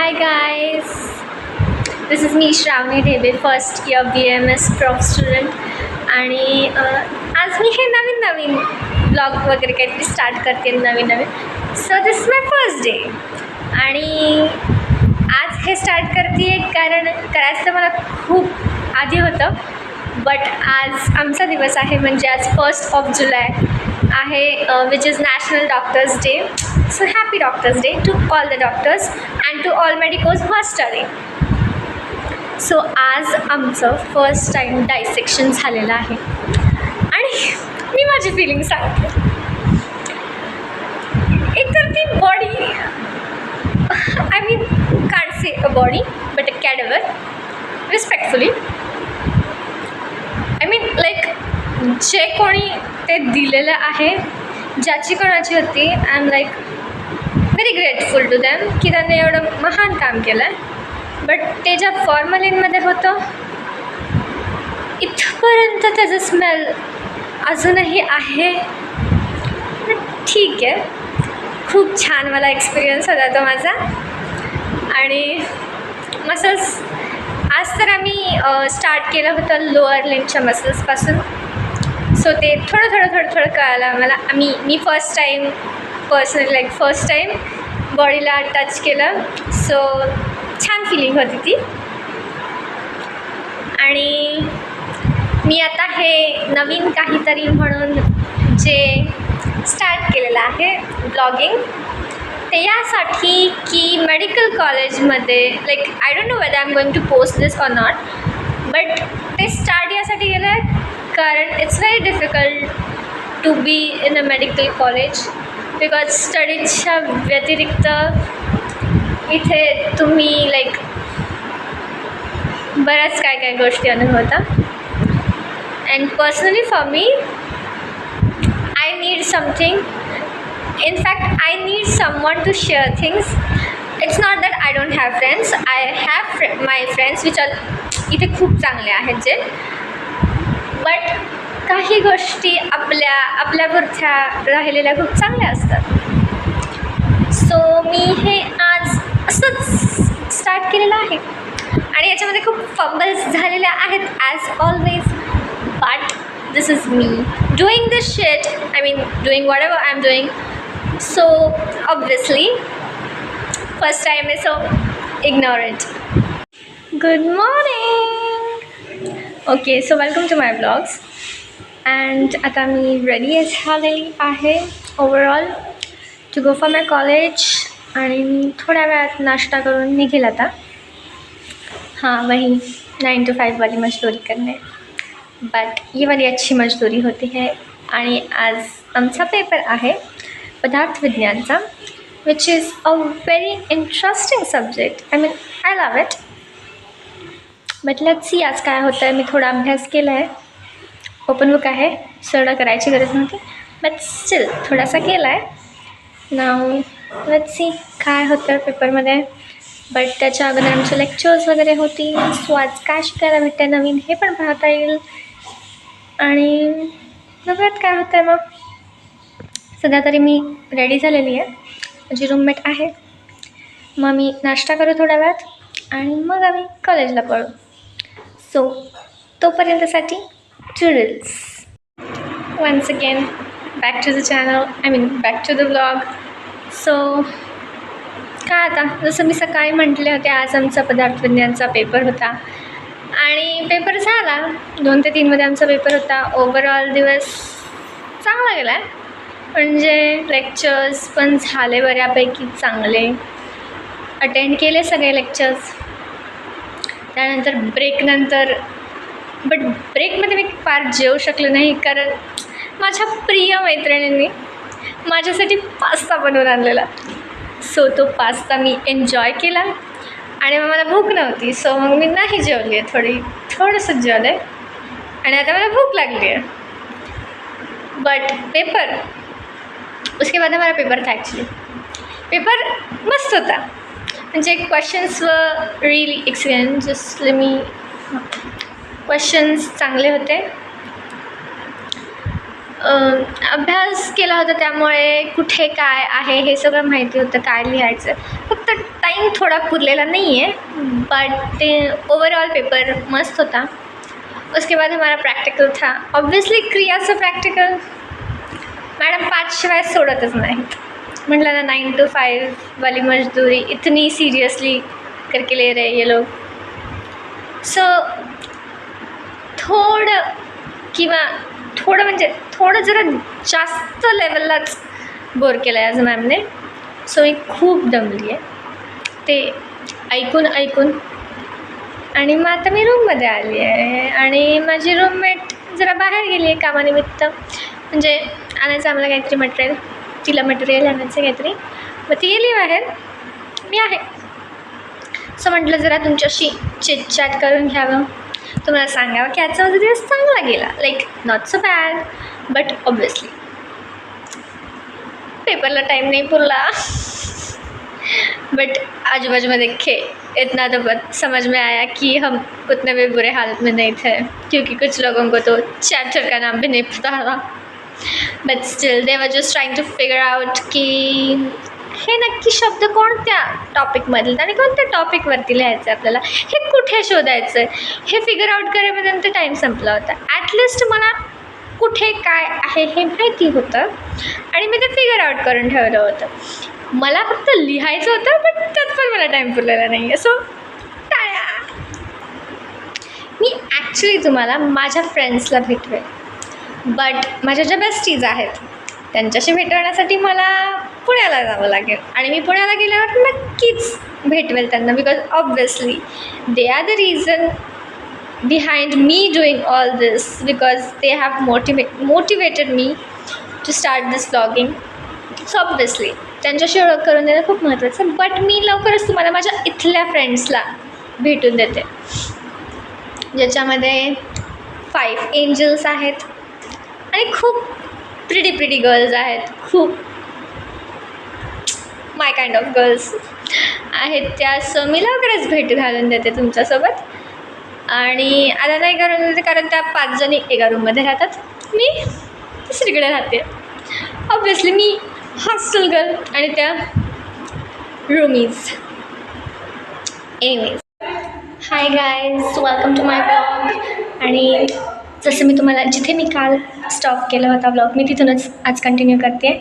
Hi guys, this is me Shravani Dhebe, first year BMS Prof student आणि आज मी हे नवीन blog वगैरे काहीतरी स्टार्ट करते नवीन so this is my first day आणि आज हे स्टार्ट करते कारण करायचं तर मला खूप आधी होतं बट आज आमचा दिवस आहे म्हणजे आज 1 जुलै आहे which is national doctors day. So happy doctors day to all the doctors and to all medicos who are studying. So आज आमचं फर्स्ट टाईम डायसेक्शन झालेलं आहे आणि मी माझी फिलिंग सांगते. एकतर ती body I mean can't say a body but a cadaver respectfully I mean like जे कोणी ते दिलेलं आहे ज्याची कोणाची होती I am like very grateful to them की त्यांनी एवढं महान काम केलं आहे. बट ते ज्या फॉर्मलिनमध्ये होतं इथपर्यंत त्याचं स्मेल अजूनही आहे. ठीक आहे, खूप छान मला एक्सपिरियन्स होता तो माझा. आणि मसल्स आज तर आम्ही स्टार्ट केलं होतं लोअर लिम्बच्या मसल्सपासून. सो ते थोडं कळालं आम्हाला. मी first time personally like first time बॉडीला टच केलं. सो छान फिलिंग होती ती. आणि मी आता हे नवीन काहीतरी म्हणून जे स्टार्ट केलेलं आहे ब्लॉगिंग ते यासाठी की मेडिकल कॉलेजमध्ये like I don't know whether I am going to post this or not but ते स्टार्ट यासाठी केलं आहे कारण it's very difficult to be in a medical college because स्टडीजच्या व्यतिरिक्त इथे तुम्ही लाईक बऱ्याच काय गोष्टी अनुभवता. And personally for me I need something. In fact, I need someone to share things. It's not that I don't have friends. I have my friends which are इथे खूप चांगले आहेत जे. बट काही गोष्टी आपल्यापुरत्या राहिलेल्या खूप चांगल्या असतात. सो मी हे आज असंच स्टार्ट केलेलं आहे आणि याच्यामध्ये खूप फंबल्स झालेल्या आहेत as always. But this is me doing this shit. I mean doing whatever I'm doing. So obviously first time is so ignore it. Good morning. Okay, so welcome to my vlogs. And आता मी ready झालेली आहे overall to go for my college. आणि मी थोड्या वेळात नाश्ता करून निघेल आता. हाँ वही 9 to 5 वाली मजदूरी करने. बट ये वाली अच्छी मजदूरी होती है. आणि आज आमचा पेपर आहे पदार्थ विज्ञानचा which is a very interesting subject. I mean I love it. But let's see आज काय होतं आहे. मी थोडा अभ्यास केला आहे. ओपन बुक आहे, सगळं करायची गरज नव्हती बट स्टील थोडासा केला आहे. नाव लेट्स सी काय होतं पेपरमध्ये. बट त्याच्या अगोदर आमचे लेक्चर्स वगैरे होती. सो आज काय शिकायला भेटतं नवीन हे पण पाहता येईल. आणि बघत काय होतं आहे. मग सध्या तरी मी रेडी झालेली आहे. माझी रूममेट आहे. मग मी नाश्ता करू थोड्या वेळात आणि मग आम्ही कॉलेजला पळू. सो तोपर्यंतसाठी toodles. Once again back to the channel. I mean back to the blog. So काय आता जसं मी सकाळी म्हटले होते आज आमचा पदार्थ विज्ञानचा पेपर होता आणि पेपर झाला. 2 ते 3 मध्ये आमचा पेपर होता. ओव्हरऑल दिवस चांगला गेला आहे. म्हणजे लेक्चर्स पण झाले बऱ्यापैकी चांगले. अटेंड केले सगळे लेक्चर्स. त्यानंतर ब्रेकनंतर बट ब्रेकमध्ये मी फार जेवू शकले नाही कारण माझ्या प्रिय मैत्रिणींनी माझ्यासाठी पास्ता बनवून आणलेला. सो तो पास्ता मी एन्जॉय केला आणि मग मला भूक नव्हती. सो मग मी नाही जेवली आहे. थोडंसं जेवलं आहे आणि आता मला भूक लागली आहे. बट पेपर उसके बाद हमारा पेपर था. ॲक्च्युली पेपर मस्त होता. म्हणजे क्वेश्चन्स व रियली एक्सपिरियन्स जस्ट मी क्वेश्चन्स चांगले होते. अभ्यास केला होता त्यामुळे कुठे काय आहे हे सगळं माहिती होतं काय लिहायचं. फक्त टाईम थोडा पुरलेला नहीं है, बट ओवरऑल पेपर मस्त होता. उसके बाद हमारा प्रैक्टिकल था. ऑब्वियसली क्रियाचं प्रैक्टिकल मैडम 5 शिवाय सोडतच नाहीत. म्हटलं ना 9 to 5 वाली मजदूरी इतनी सीरियसली करके ले रहे ये लोग. सो थोडं म्हणजे थोडं जरा जास्त लेवललाच बोर केलं आहे आज मॅमने. सो मी खूप दमली आहे ते ऐकून. आणि मग आता मी रूममध्ये आली आहे आणि माझी रूममेट जरा बाहेर गेली आहे कामानिमित्त. म्हणजे आणायचं आम्हाला काहीतरी मटेरियल, तिला मटेरियल आणायचं काहीतरी, मग ती गेली बाहेर, मी आहे. सो म्हटलं जरा तुमच्याशी चिटचॅट करून घ्यावं, तुम्हाला सांगावं की आजचा माझा दिवस चांगला गेला. Like not so bad, but obviously पेपरला टाइम नहीं पुरला. बट आजू में देखे इतना तो समझ में आया कि हम उतने भी बुरे हालत में नहीं थे, क्योंकि कुछ लोगों को तो चैप्टर का नाम भी नहीं पता था. But still they were just trying to figure out की हे नक्की शब्द कोणत्या टॉपिकमधले आणि कोणत्या टॉपिकवरती लिहायचं आहे आपल्याला, हे कुठे शोधायचं आहे, हे फिगर आउट करेपर्यंत टाईम संपला होता. ॲटलिस्ट मला कुठे काय आहे हे माहिती होतं आणि मी ते फिगर आउट करून ठेवलं होतं. मला फक्त लिहायचं होतं, बट त्यात पण मला टाईम पुरलेला नाही आहे. सो टाळ्या. मी ॲक्च्युली तुम्हाला माझ्या फ्रेंड्सला भेटवेल, बट माझ्या ज्या बेस्टीज आहेत त्यांच्याशी भेटवण्यासाठी मला पुण्याला जावं लागेल. आणि मी पुण्याला गेल्यावर नक्कीच भेटवेल त्यांना, because obviously they are the reason behind me doing all this, because they have motivated me to start this vlogging. So obviously त्यांच्याशी ओळख करून देणं खूप महत्त्वाचं. बट मी लवकरच तुम्हाला माझ्या इथल्या फ्रेंड्सला भेटून देते, ज्याच्यामध्ये 5 एंजल्स आहेत आणि खूप प्रिटी गर्ल्स आहेत, खूप माय काइंड ऑफ गर्ल्स आहेत त्या. सो मी लवकरच भेट घालून देते तुमच्यासोबत. आणि आता नाही करून, कारण त्या 5 जणी एका रूममध्ये राहतात, मी दुसरीकडे राहते. ऑब्वियसली मी हॉस्टेल गर्ल आणि त्या roomies. Anyways, hi guys, welcome to my blog. आणि जसं मी तुम्हाला जिथे मी काल स्टॉप केला होता ब्लॉग, मी तिथूनच आज कंटिन्यू करते.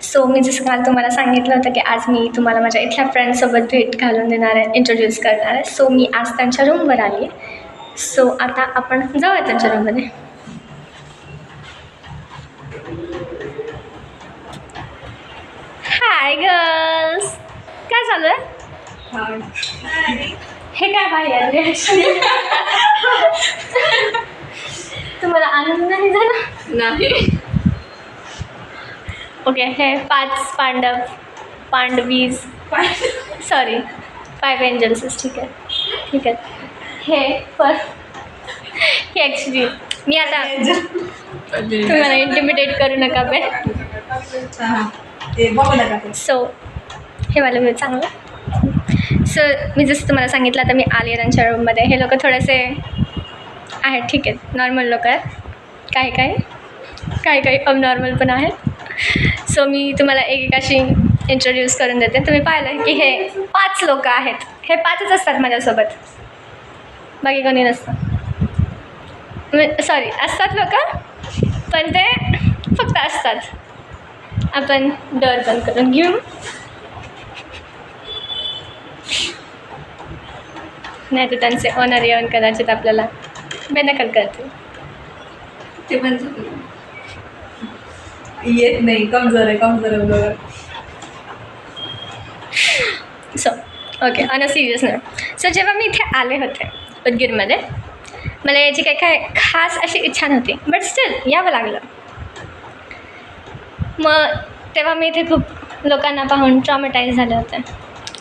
सो मी जसं काल तुम्हाला सांगितलं होतं की आज मी तुम्हाला माझ्या इथल्या फ्रेंड्ससोबत भेट घालून देणार आहे, इंट्रोड्यूस करणार आहे. सो मी आज त्यांच्या रूमवर आली आहे. सो आता आपण जाऊया त्यांच्या रूममध्ये. हाय गर्ल्स, काय चालू आहे? हे काय बाहेर तुम्हाला आनंद नाही झाला? नाही. ओके, हे 5 पांडवीज, सॉरी 5 एंजल्स. ठीक आहे. हे ॲक्च्युली मी आता तुम्हाला इंटिमिडेट करू नका बे. सो हे वाला मी चांगलं. सो मी जसं तुम्हाला सांगितलं, आता मी आली आहे त्यांच्या रूममध्ये. हे लोक थोडेसे आहेत, ठीक आहेत, नॉर्मल लोक आहेत, काही अबनॉर्मल पण आहेत. सो मी तुम्हाला एकेकाशी इंट्रोड्यूस करून देते. तुम्ही पाहिलं की हे 5 लोक आहेत, हे 5च असतात माझ्यासोबत, बाकी कोणी नसतं. सॉरी, असतात लोक, पण ते फक्त असतात. आपण डोअर बंद करून घेऊ. नाही तर त्यांचे ओनर येऊन कदाचित आपल्याला बेनकल करतील. ते पण येत नाही, कमजोर आहे. So okay, on a serious note, so जेव्हा मी इथे आले होते उदगीरमध्ये, मला याची काय खास अशी इच्छा नव्हती, बट स्टील यावं लागलं. मग तेव्हा मी इथे खूप लोकांना पाहून ट्रॉमेटाईज झाले होते.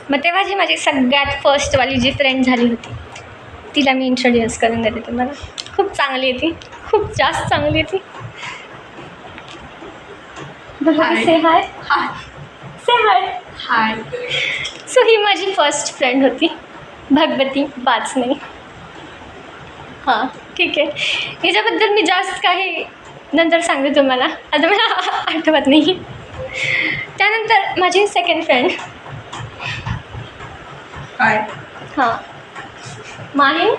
मग तेव्हा जी माझी सगळ्यात फर्स्टवाली जी फ्रेंड झाली होती, तिला मी इंट्रोड्यूस करून देते तुम्हाला. खूप चांगली आहे ती, खूप जास्त चांगली आहे ती. से हाय. से हाय. सो ही माझी फर्स्ट फ्रेंड होती, भगवती बाचणे. हां, ठीक आहे. हिच्याबद्दल मी जास्त काही नंतर सांगते तुम्हाला, आता मला आठवत नाही. त्यानंतर माझी सेकंड फ्रेंड काय हां माहीम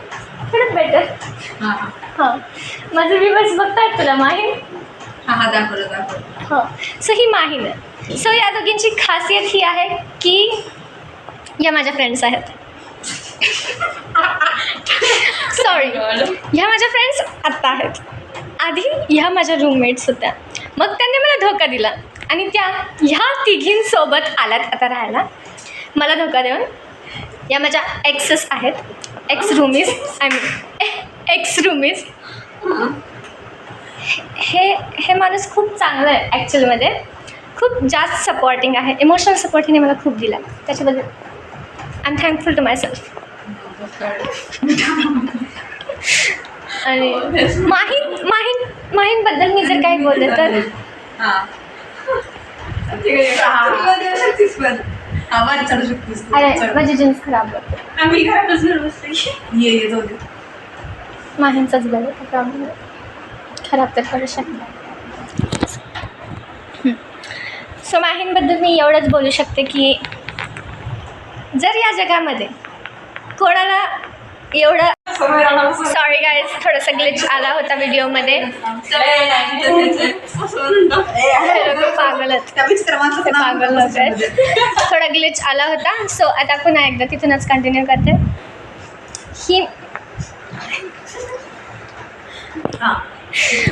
थोडं बेटर. हां हां माझे व्ह्यूअर्स बघतायत तुला माहीम. हां दाखवलं. हो सो ही माहीम आहे. सो या दोघींची खासियत ही आहे की या माझ्या फ्रेंड्स आहेत. सॉरी ह्या माझ्या फ्रेंड्स आत्ता आहेत. आधी ह्या माझ्या रूममेट्स होत्या. मग त्यांनी मला धोका दिला आणि त्या ह्या तिघींसोबत आल्यात आता राहायला मला धोका देऊन. या माझ्या एक्सेस आहेत. X Rumi's x Rumi's. हे माणूस खूप चांगलं आहे ॲक्च्युअलमध्ये. खूप जास्त सपोर्टिंग आहे. इमोशनल सपोर्ट हिने मला खूप दिला. त्याच्याबद्दल I am thankful to myself. आणि माहीमबद्दल मी जर काही बोलले तर आवाज चढू शकतेस. अरे माझी जीन्स खराब होते. आम्ही घरातच बसले. ये जाऊ दे. माहीमचाच गळा प्रॉब्लेम खराब तर करू शकते. सो माहीमबद्दल मी एवढंच बोलू शकते की जर या जगामध्ये कोणाला एवढं सॉरी गाईज थोडासा ग्लिच आला होता व्हिडिओमध्ये. पागल होत थोडा ग्लिच आला होता. सो आता पुन्हा एकदा तिथूनच कंटिन्यू करते. ही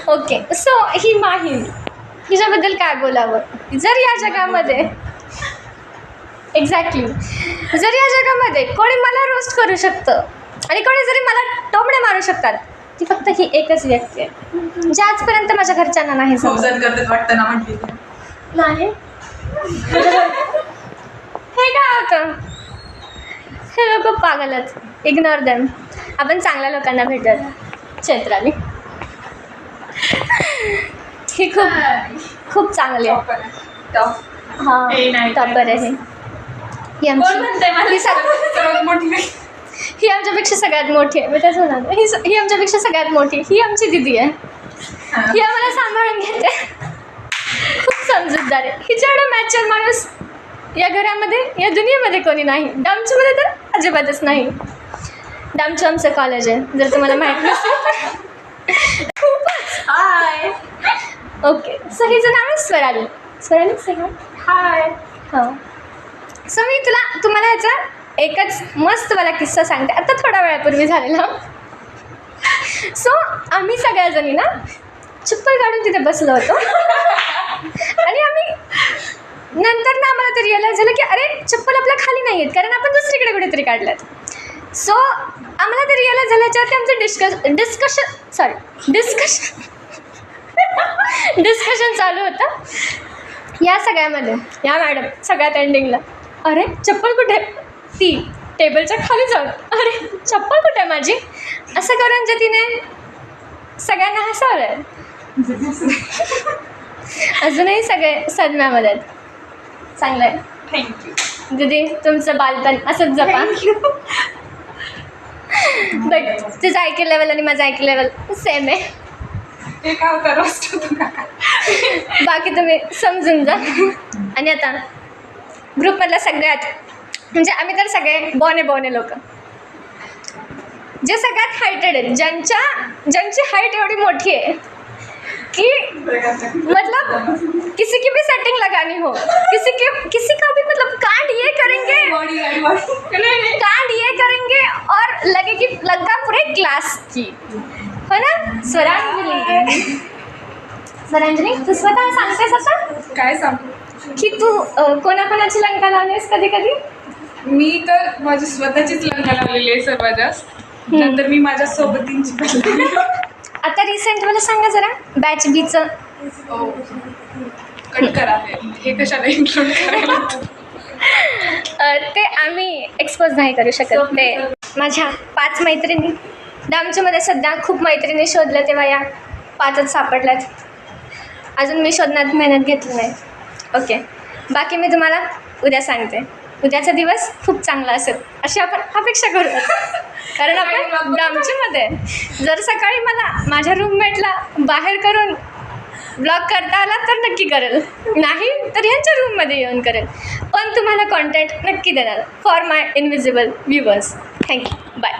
ओके सो ही माहीम हिच्याबद्दल काय बोलावं. जर या जगामध्ये एक्झॅक्टली जर या जगामध्ये कोणी मला रोस्ट करू शकतं आणि कोणी जरी मला टोमणे मारू शकतात ती फक्त ही एकच व्यक्ती आहे जी आजपर्यंत माझ्या घरच्यांना नाही वाटतं ना म्हटली नाही. हे काय होतं. हे लोक पागलच. Ignore them. आपण चांगल्या लोकांना भेटत. चैत्राली ही खूप चांगली आहे. हां टॉपर आहे. ही आमच्यापेक्षा सगळ्यात मोठी आहे. मी तेच म्हणाले ही आमच्यापेक्षा सगळ्यात मोठी. ही आमची दिदी आहे. ही आम्हाला सांभाळून घेते. खूप समजूतदार आहे. हिच्या एवढा मॅच्युअर माणूस या घरामध्ये या दुनियेमध्ये कोणी नाही. डामचूमध्ये तर अजिबातच नाही. डामचू आमचं कॉलेज आहे जर तुम्हाला माहीत नसेल. खूपच हाय. ओके सो हिचं नाव आहे स्वराली. स्वराली सेहा हाय. हो सो मी तुम्हाला ह्याचा एकच मस्तवाला किस्सा सांगते. आता थोड्या वेळापूर्वी झालेला. सो आम्ही सगळ्याजणी ना चप्पल काढून तिथे बसलो होतो आणि आम्ही नंतर ना आम्हाला ते रिअलाईज झालं की अरे चप्पल आपल्या खाली नाही आहेत कारण आपण दुसरीकडे कुठेतरी काढल्यात. सो आम्हाला ते रिअलाईज झाल्याच्यावरती आमचं डिस्कशन चालू होतं या सगळ्यामध्ये. या मॅडम सगळ्यात एंडिंगला अरे चप्पल कुठे. ती टेबलच्या खाली जाऊन अरे चप्पल कुठे आहे माझी. असं करून जे तिने सगळ्यांना हसवलं आहे. अजूनही सगळे सदम्यामध्ये आहेत. चांगलं आहे. थँक्यू दीदी तुमचं बालपण असंच जपा. बट तुझं ऐके लेवल आणि माझं ऐके लेवल सेम आहे. ते काय होतं रोस्ट बाकी तुम्ही समजून जा. आणि आता ग्रुपमधल्या सगळ्यात म्हणजे आम्ही तर सगळे बोने लोक जे सगळ्यात हायटेड आहेत ज्यांची हाईट एवढी मोठी आहे कि मतलब किसी की भी सेटिंग लगानी हो किसी का भी मतलब कांड ये करेंगे और लगे कि लगा पूरे क्लास की हो ना. स्वरांजली तू स्वतः सांगतेस आता काय सांगू की तू कोणाकोणाची लंका लावलीस कधी कधी. मी तर माझी स्वतःचीच लग्न लावलेली आहे सर्वात जास्त. नंतर मी माझ्या सोबतींची आता रिसेंट मला सांगा जरा बॅच बीचं. कट करा हे कशाला इन्क्लूड करायला. ते आम्ही एक्सपोज नाही करू शकत. ते माझ्या 5 मैत्रिणी डामचूमध्ये सध्या खूप मैत्रिणी शोधल्या तेव्हा या 5च सापडल्यात. अजून मी शोधण्यात मेहनत घेतली नाही. ओके बाकी मी तुम्हाला उद्या सांगते. उद्याचा दिवस खूप चांगला असेल अशी आपण अपेक्षा करूयात कारण आपण डामचूमध्ये जर सकाळी मला माझ्या रूममेटला बाहेर करून ब्लॉग करता आला तर नक्की करेल, नाही तर ह्यांच्या रूममध्ये येऊन करेल, पण तुम्हाला कॉन्टेंट नक्की देणार for my invisible viewers. Thank you, bye.